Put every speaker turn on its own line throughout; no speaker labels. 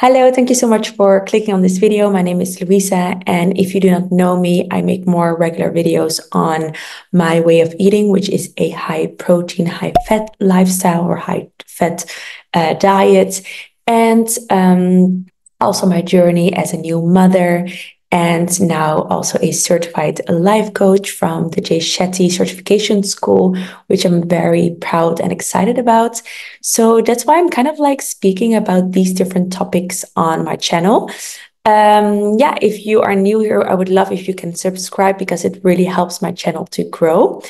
Hello, thank you so much for clicking on this video. My name is Louisa, and if you do not know me, I make more regular videos on my way of eating, which is a high protein, high fat lifestyle or high fat diet, and also my journey as a new mother, and now also a certified life coach from the Jay Shetty certification school, which I'm very proud and excited about. So that's why I'm kind of like speaking about these different topics on my channel. Yeah, if you are new here, I would love if you can subscribe because it really helps my channel to grow.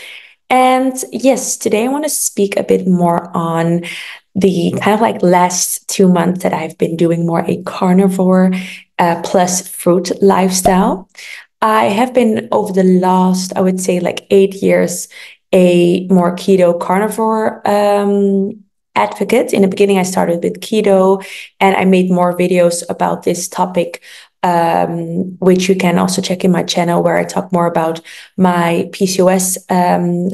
And yes, today I want to speak a bit more on the kind of like last 2 months that I've been doing more a carnivore plus fruit lifestyle. I have been over the last, I would say like 8 years, a more keto carnivore advocate. In the beginning, I started with keto and I made more videos about this topic, which you can also check in my channel where I talk more about my PCOS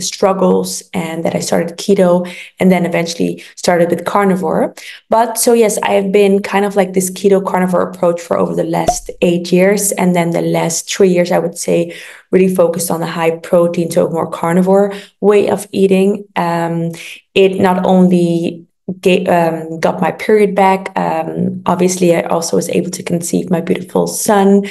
struggles and that I started keto and then eventually started with carnivore. But so yes, I have been kind of like this keto carnivore approach for over the last 8 years. And then the last 3 years, I would say, really focused on the high protein, so more carnivore way of eating. It not only got my period back. Obviously, I also was able to conceive my beautiful son.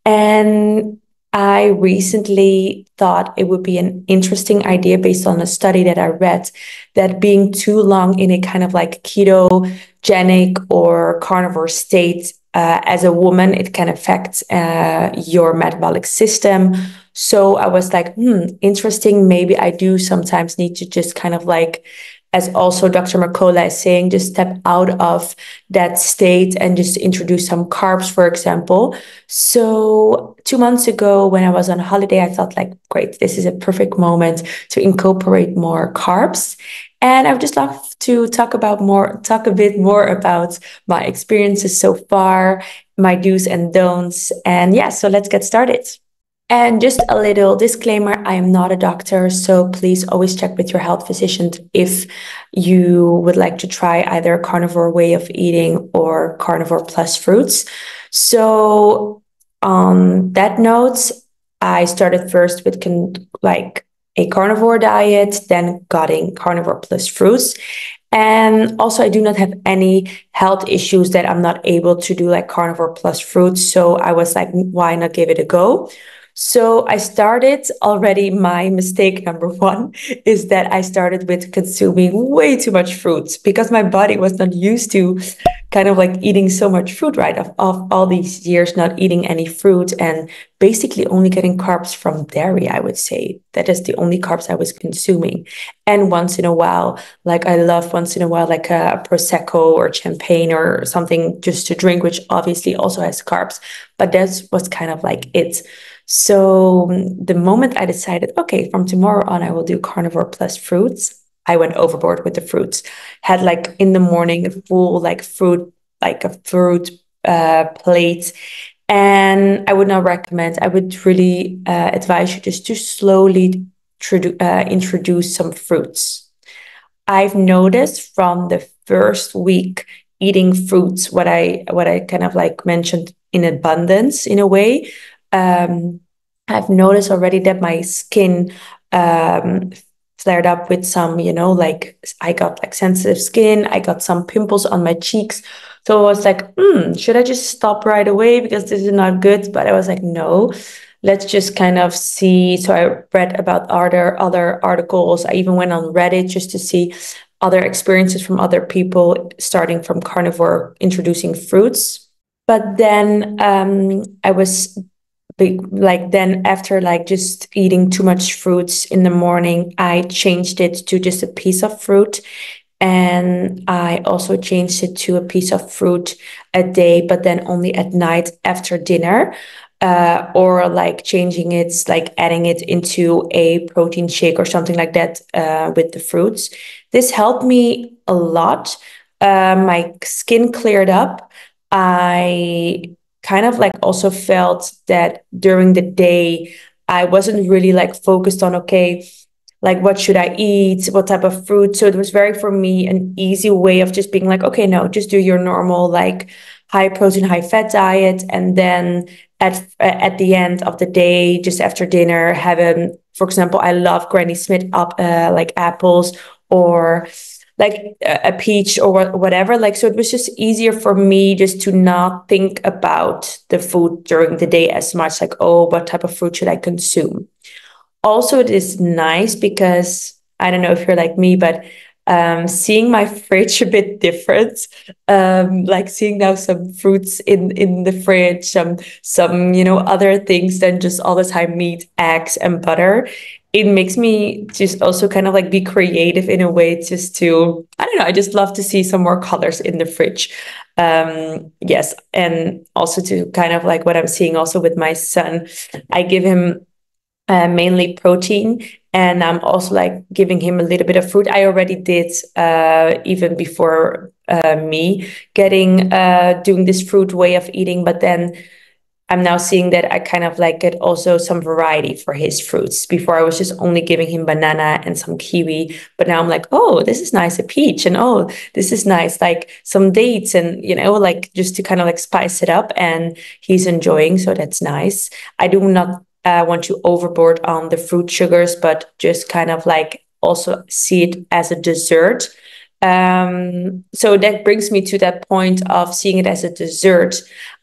And I recently thought it would be an interesting idea based on a study that I read that being too long in a kind of like ketogenic or carnivore state as a woman, it can affect your metabolic system. So I was like, interesting. Maybe I do sometimes need to just kind of like, as also Dr. Mercola is saying, just step out of that state and just introduce some carbs, for example. So 2 months ago, when I was on holiday, I thought like, great, this is a perfect moment to incorporate more carbs. And I would just love to talk a bit more about my experiences so far, my do's and don'ts. And yeah, so let's get started. And just a little disclaimer, I am not a doctor, so please always check with your health physician if you would like to try either a carnivore way of eating or carnivore plus fruits. So on that note, I started first with like a carnivore diet, then getting carnivore plus fruits. And also, I do not have any health issues that I'm not able to do like carnivore plus fruits. So I was like, why not give it a go? So I started already. My mistake number one is that I started with consuming way too much fruit because my body was not used to kind of like eating so much fruit, right? Of all these years not eating any fruit and basically only getting carbs from dairy, I would say. That is the only carbs I was consuming. And once in a while, like I love once in a while, like a Prosecco or champagne or something just to drink, which obviously also has carbs. But that was kind of like it. So the moment I decided, okay, from tomorrow on, I will do carnivore plus fruits, I went overboard with the fruits. Had like in the morning a full like fruit, like a fruit plate. And I would not recommend, I would really advise you just to slowly introduce some fruits. I've noticed from the first week eating fruits, what I kind of like mentioned in abundance in a way. I've noticed already that my skin flared up with some, like I got like sensitive skin. I got some pimples on my cheeks. So I was like, should I just stop right away because this is not good? But I was like, no, let's just kind of see. So I read about other articles. I even went on Reddit just to see other experiences from other people starting from carnivore, introducing fruits. But then I was like then after like just eating too much fruits in the morning, I changed it to just a piece of fruit. And I also changed it to a piece of fruit a day, but then only at night after dinner. Or like changing it, like adding it into a protein shake or something like that with the fruits. This helped me a lot. My skin cleared up. I kind of like also felt that during the day, I wasn't really like focused on, okay, like what should I eat, what type of fruit. So it was very, for me, an easy way of just being like, okay, no, just do your normal, like high protein, high fat diet. And then at the end of the day, just after dinner, have for example, I love Granny Smith like apples, or like a peach, or whatever. Like, so it was just easier for me just to not think about the food during the day as much, like, oh, what type of fruit should I consume? Also, it is nice because I don't know if you're like me, but seeing my fridge a bit different, like seeing now some fruits in the fridge, some other things than just all the time meat, eggs, and butter. It makes me just also kind of like be creative in a way, just to, I don't know, I just love to see some more colors in the fridge. Yes, and also to kind of like what I'm seeing also with my son, I give him mainly protein. And I'm also like giving him a little bit of fruit. I already did even before me getting doing this fruit way of eating, but then I'm now seeing that I kind of like get also some variety for his fruits. Before I was just only giving him banana and some kiwi, but now I'm like, oh, this is nice, a peach, and oh, this is nice, like some dates, and like just to kind of like spice it up, and he's enjoying, so that's nice. I do not want to overboard on the fruit sugars, but just kind of like also see it as a dessert. So that brings me to that point of seeing it as a dessert.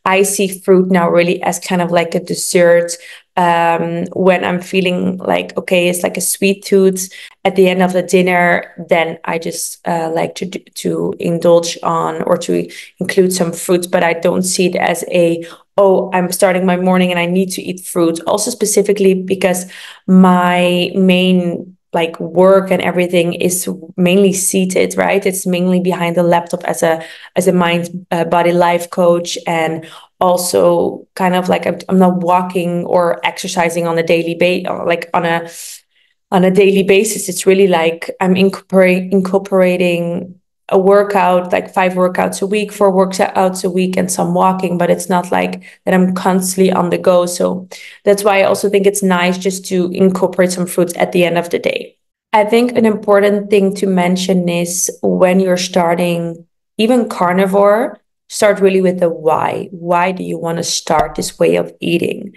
I see fruit now really as kind of like a dessert. When I'm feeling like, okay, it's like a sweet tooth at the end of the dinner, then I just like to indulge on, or to include some fruits, but I don't see it as oh, I'm starting my morning and I need to eat fruit. Also specifically because my main like work and everything is mainly seated, right? It's mainly behind the laptop as a mind body life coach, and also kind of like I'm not walking or exercising on a daily like on a daily basis. It's really like I'm incorporating a workout, like 5 workouts a week, 4 workouts a week, and some walking, but it's not like that I'm constantly on the go. So that's why I also think it's nice just to incorporate some fruits at the end of the day. I think an important thing to mention is when you're starting even carnivore, start really with the why. Why do you want to start this way of eating?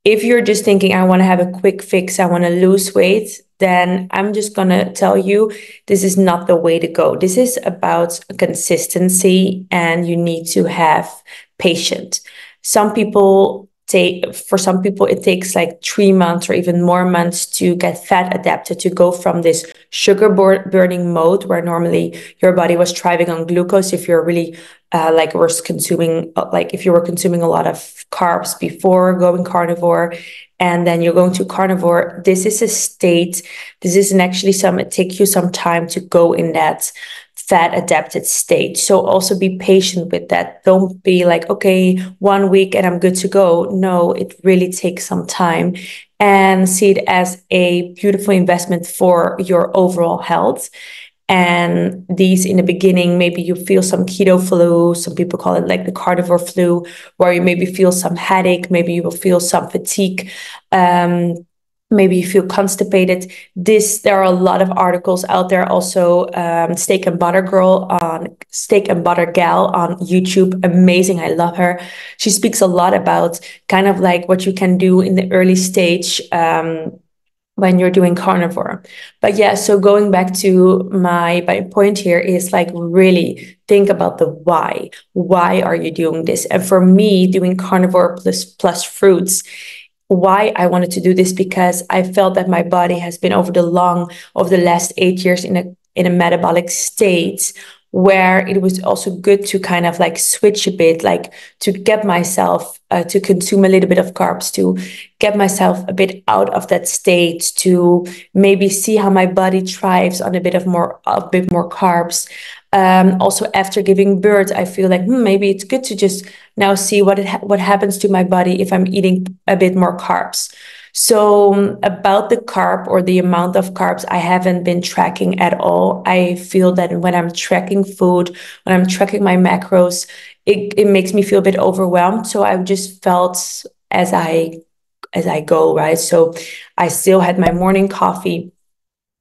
If you're just thinking, I want to have a quick fix, I want to lose weight, then I'm just going to tell you, this is not the way to go. This is about consistency, and you need to have patience. For some people, it takes like 3 months or even more months to get fat adapted, to go from this sugar burning mode where normally your body was thriving on glucose. If you're really if you were consuming a lot of carbs before going carnivore, and then you're going to carnivore, this is a state. This isn't actually it takes you some time to go in that fat adapted state. So also be patient with that. Don't be like, okay, 1 week and I'm good to go. No, it really takes some time, and see it as a beautiful investment for your overall health. And these, in the beginning, maybe you feel some keto flu. Some people call it like the carnivore flu, where you maybe feel some headache, maybe you will feel some fatigue. Maybe you feel constipated. There are a lot of articles out there. Also, Steak and Butter Gal on YouTube. Amazing. I love her. She speaks a lot about kind of like what you can do in the early stage, when you're doing carnivore. But yeah, so going back to my point here is like, really think about the why. Why are you doing this? And for me, doing carnivore plus fruits, why I wanted to do this, because I felt that my body has been over the last 8 years in a metabolic state, where it was also good to kind of like switch a bit, like to get myself to consume a little bit of carbs, to get myself a bit out of that state, to maybe see how my body thrives on a bit more carbs. Also, after giving birth, I feel like maybe it's good to just now see what happens to my body if I'm eating a bit more carbs. So about the carb or the amount of carbs, I haven't been tracking at all. I feel that when I'm tracking food, when I'm tracking my macros, it makes me feel a bit overwhelmed. So I've just felt as I go, right? So I still had my morning coffee.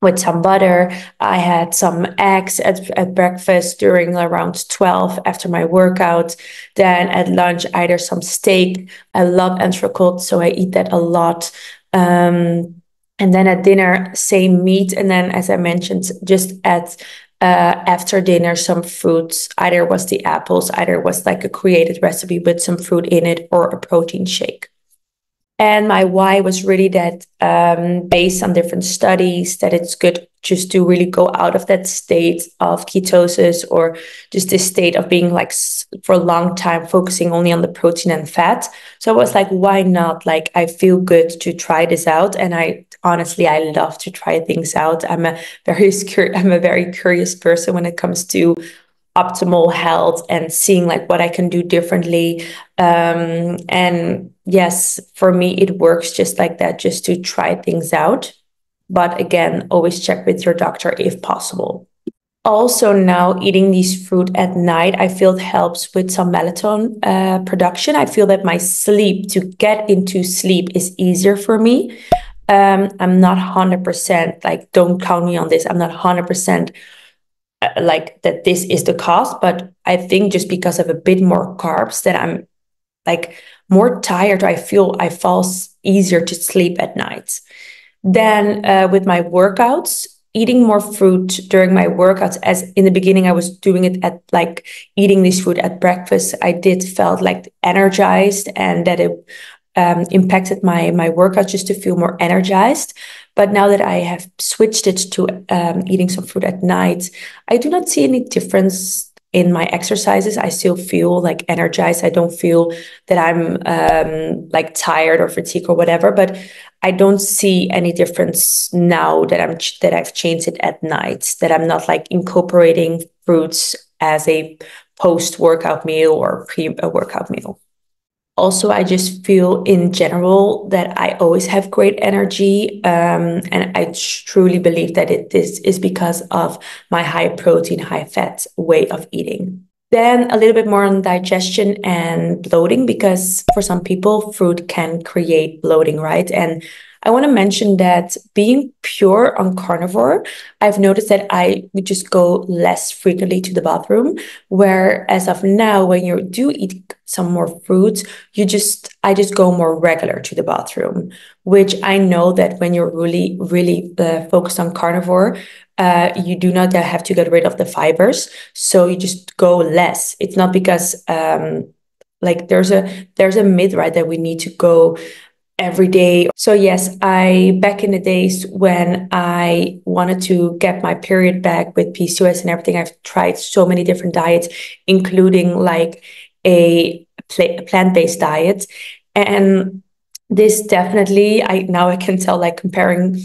with some butter. I had some eggs at breakfast during around 12 after my workout. Then at lunch, either some steak. I love entrecote, so I eat that a lot. And then at dinner, same meat. And then, as I mentioned, just at after dinner, some fruits. Either was the apples, either was like a created recipe with some fruit in it, or a protein shake. And my why was really that, based on different studies, that it's good just to really go out of that state of ketosis, or just this state of being like for a long time focusing only on the protein and fat. So I was like, why not? Like, I feel good to try this out. And I love to try things out. I'm a very curious person when it comes to optimal health and seeing like what I can do differently. And yes, for me, it works just like that, just to try things out. But again, always check with your doctor if possible. Also, now eating these fruit at night, I feel it helps with some melatonin production. I feel that my sleep, to get into sleep, is easier for me. I'm not 100%, like, don't count me on this. I'm not 100% like that this is the cause, but I think just because of a bit more carbs, that I'm like more tired. I feel I fall easier to sleep at night. Then with my workouts, eating more fruit during my workouts, as in the beginning I was doing it at like eating this food at breakfast, I did felt like energized, and that it impacted my workout just to feel more energized. But now that I have switched it to eating some fruit at night, I do not see any difference in my exercises. I still feel like energized. I don't feel that I'm like tired or fatigued or whatever, but I don't see any difference now that I've changed it at night, that I'm not like incorporating fruits as a post-workout meal or pre-workout meal. Also, I just feel in general that I always have great energy. And I truly believe that this is because of my high protein, high fat way of eating. Then a little bit more on digestion and bloating, because for some people, fruit can create bloating, right? And I want to mention that being pure on carnivore, I've noticed that I would just go less frequently to the bathroom. Where as of now, when you do eat some more fruits, I just go more regular to the bathroom, which I know that when you're really, really focused on carnivore, you do not have to get rid of the fibers. So you just go less. It's not because like there's a myth, right, that we need to go every day. So yes, back in the days when I wanted to get my period back with PCOS and everything, I've tried so many different diets, including like a plant-based diet. And this definitely, I can tell, like, comparing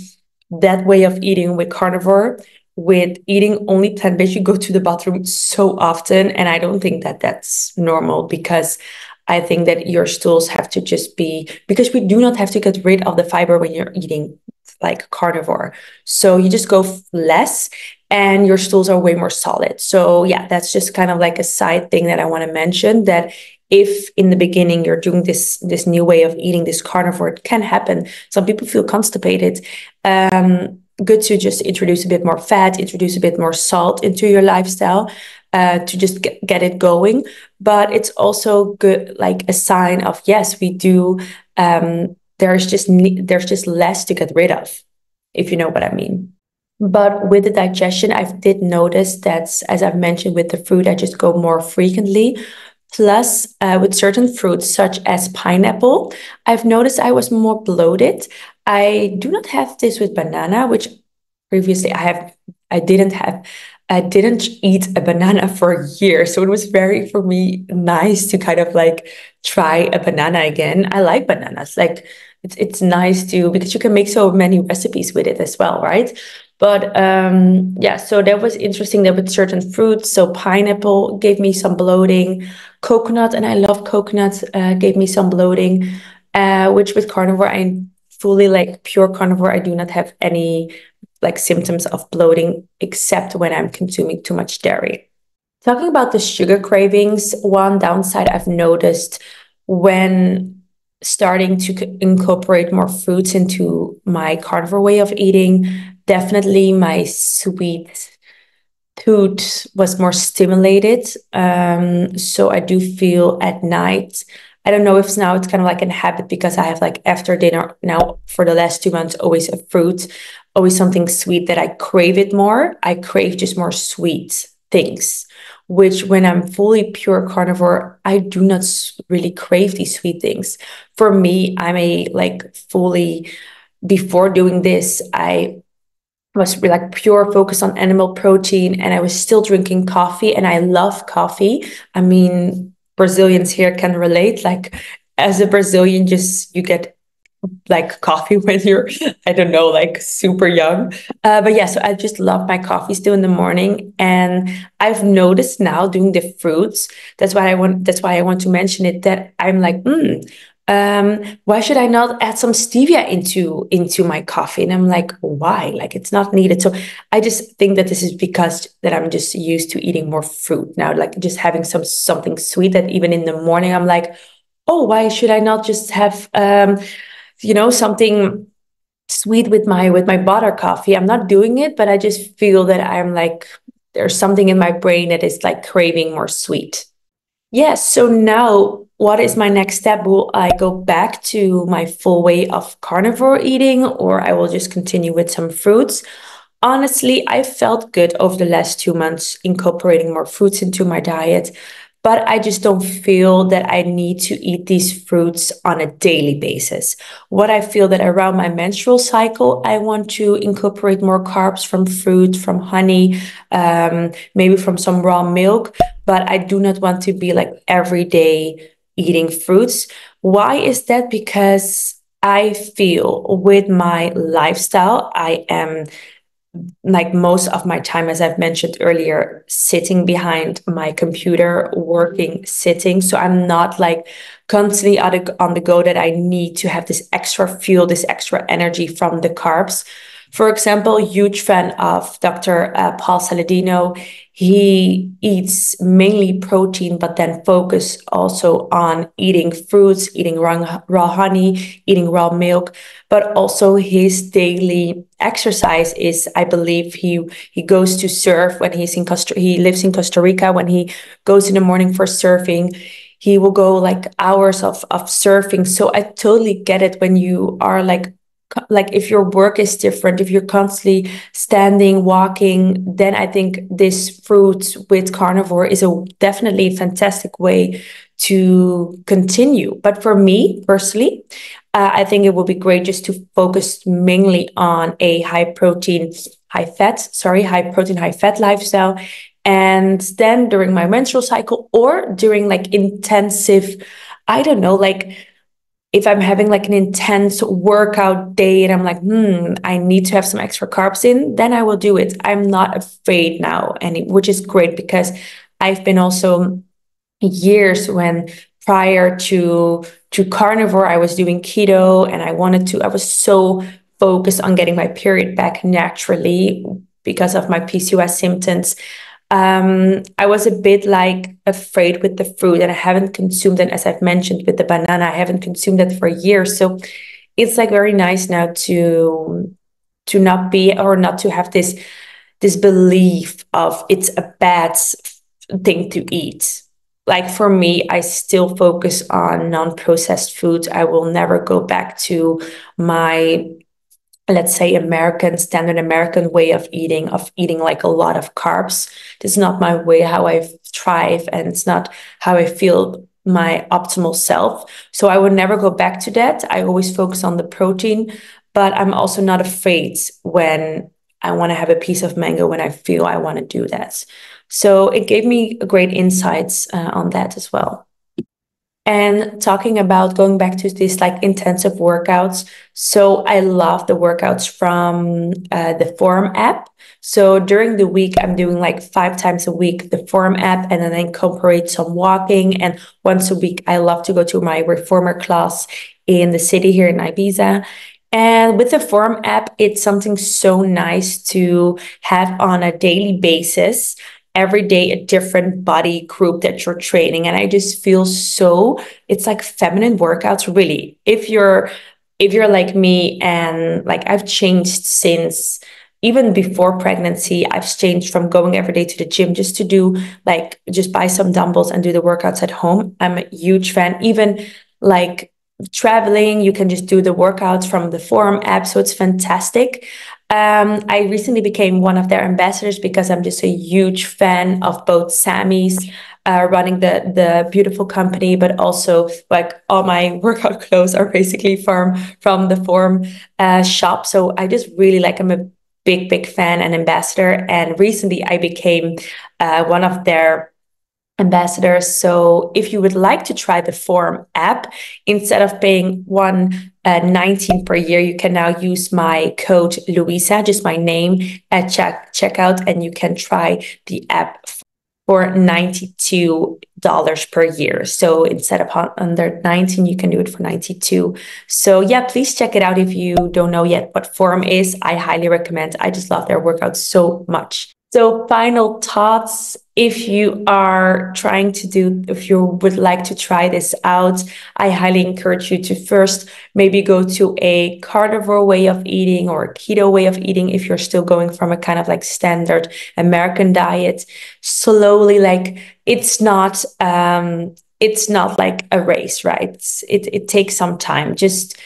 that way of eating with carnivore, with eating only plant-based, you go to the bathroom so often. And I don't think that that's normal, because I think that your stools have to just be, because we do not have to get rid of the fiber when you're eating like carnivore. So you just go less and your stools are way more solid. So yeah, that's just kind of like a side thing that I want to mention, that if in the beginning you're doing this new way of eating, this carnivore, it can happen. Some people feel constipated. Good to just introduce a bit more fat, introduce a bit more salt into your lifestyle, to just get it going. But it's also good, like a sign of, yes, we do. There's just less to get rid of, if you know what I mean. But with the digestion, I did notice that, as I've mentioned, with the fruit, I just go more frequently. Plus, with certain fruits, such as pineapple, I've noticed I was more bloated. I do not have this with banana, which previously I didn't have. I didn't eat a banana for years. So it was very, for me, nice to kind of like try a banana again. I like bananas. Like, it's nice to, because you can make so many recipes with it as well, right? But yeah, so that was interesting, that with certain fruits, so pineapple gave me some bloating, coconut, and I love coconut, gave me some bloating, which with carnivore, I fully, like pure carnivore, I do not have any like symptoms of bloating, except when I'm consuming too much dairy. Talking about the sugar cravings, one downside I've noticed when starting to incorporate more fruits into my carnivore way of eating, definitely my sweet tooth was more stimulated. So I do feel at night, I don't know if now it's kind of like a habit because I have like after dinner now for the last 2 months, always a fruit, always something sweet that I crave it more. I crave just more sweet things, which when I'm fully pure carnivore, I do not really crave these sweet things. For me, I'm a like fully, before doing this, I was like pure focus on animal protein and I was still drinking coffee and I love coffee. I mean, Brazilians here can relate. Like as a Brazilian, just you get like coffee when you're, I don't know, like super young. But yeah, so I just love my coffee still in the morning. And I've noticed now doing the fruits, that's why I want to mention it, that I'm like, why should I not add some stevia into my coffee? And I'm like, why? Like it's not needed. So I just think that this is because that I'm just used to eating more fruit now, like just having something sweet that even in the morning I'm like, oh, why should I not just have something sweet with my butter coffee? I'm not doing it, but I just feel that I'm like, there's something in my brain that is like craving more sweet. Yes. So now what is my next step? Will I go back to my full way of carnivore eating, or I will just continue with some fruits? Honestly, I felt good over the last 2 months incorporating more fruits into my diet, but I just don't feel that I need to eat these fruits on a daily basis. What I feel that around my menstrual cycle, I want to incorporate more carbs from fruit, from honey, maybe from some raw milk, but I do not want to be like every day eating fruits. Why is that? Because I feel with my lifestyle, I am like most of my time, as I've mentioned earlier, sitting behind my computer, working, sitting. So I'm not like constantly on the go that I need to have this extra fuel, this extra energy from the carbs. For example, huge fan of Dr. Paul Saladino. He eats mainly protein, but then focus also on eating fruits, eating raw honey, eating raw milk, but also his daily exercise is, I believe he goes to surf when he lives in Costa Rica. When he goes in the morning for surfing, he will go like hours of surfing. So I totally get it when you are like if your work is different, if you're constantly standing, walking, then I think this fruit with carnivore is definitely a fantastic way to continue. But for me personally, I think it would be great just to focus mainly on a high protein, high protein, high fat lifestyle. And then during my menstrual cycle or during like intensive, I don't know, like if I'm having like an intense workout day and I'm like, I need to have some extra carbs in, then I will do it. I'm not afraid now, which is great because I've been also years when prior to carnivore, I was doing keto and I was so focused on getting my period back naturally because of my PCOS symptoms. I was a bit like afraid with the fruit and I haven't consumed it, as I've mentioned with the banana. I haven't consumed that for years. So it's like very nice now to not be or not to have this belief of it's a bad thing to eat. Like for me, I still focus on non-processed foods. I will never go back to my, let's say, standard American way of eating like a lot of carbs. This is not my way, how I thrive, and it's not how I feel my optimal self. So I would never go back to that. I always focus on the protein, but I'm also not afraid when I want to have a piece of mango when I feel I want to do that. So it gave me great insights on that as well. And talking about going back to these like intensive workouts. So I love the workouts from the Forum app. So during the week, I'm doing like 5 times a week, the Forum app, and then I incorporate some walking. And once a week, I love to go to my reformer class in the city here in Ibiza. And with the Forum app, it's something so nice to have on a daily basis, every day a different body group that you're training. And I just feel so, it's like feminine workouts, really. If you're if you're like me, and like I've changed since even before pregnancy, I've changed from going every day to the gym just to do like just buy some dumbbells and do the workouts at home. I'm a huge fan. Even like traveling, you can just do the workouts from the Forum app. So it's fantastic. I recently became one of their ambassadors because I'm just a huge fan of both Sammy's running the beautiful company, but also like all my workout clothes are basically from the Forum shop. So I just really like, I'm a big fan and ambassador. And recently I became one of their ambassadors. So if you would like to try the Forum app, instead of paying 119 per year, you can now use my code Louisa, just my name, at checkout, and you can try the app for $92 per year. So instead of under 19, you can do it for 92. So yeah, please check it out if you don't know yet what Forum is. I highly recommend. I just love their workouts so much. So final thoughts, if you would like to try this out, I highly encourage you to first maybe go to a carnivore way of eating or a keto way of eating if you're still going from a kind of like standard American diet. Slowly, like it's not like a race, right? It takes some time. Just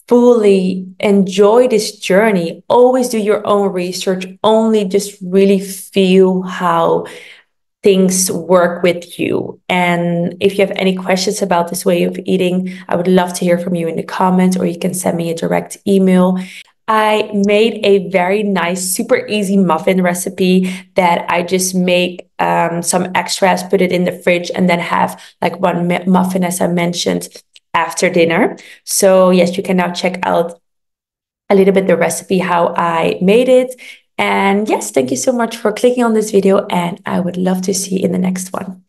fully enjoy this journey. Always do your own research. Only just really feel how things work with you. And if you have any questions about this way of eating, I would love to hear from you in the comments, or you can send me a direct email. I made a very nice, super easy muffin recipe that I just make some extras, put it in the fridge, and then have like one muffin, as I mentioned, after dinner. So yes, you can now check out a little bit the recipe, how I made it. And yes, thank you so much for clicking on this video, and I would love to see you in the next one.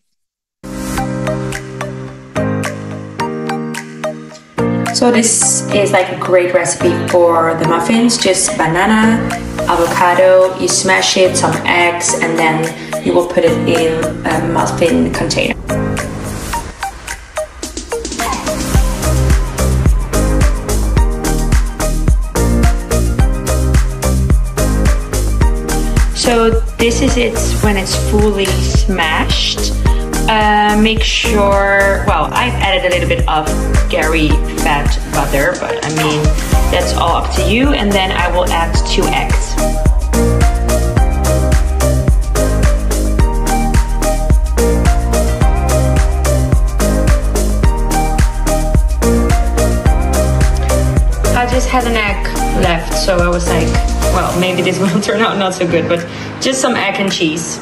So this is like a great recipe for the muffins. Just banana, avocado, you smash it, some eggs, and then you will put it in a muffin container. So this is it when it's fully smashed. Make sure, well, I've added a little bit of dairy fat butter, but I mean, that's all up to you. And then I will add 2 eggs. I just had an egg left, so I was like, well, maybe this will turn out not so good, but just some egg and cheese.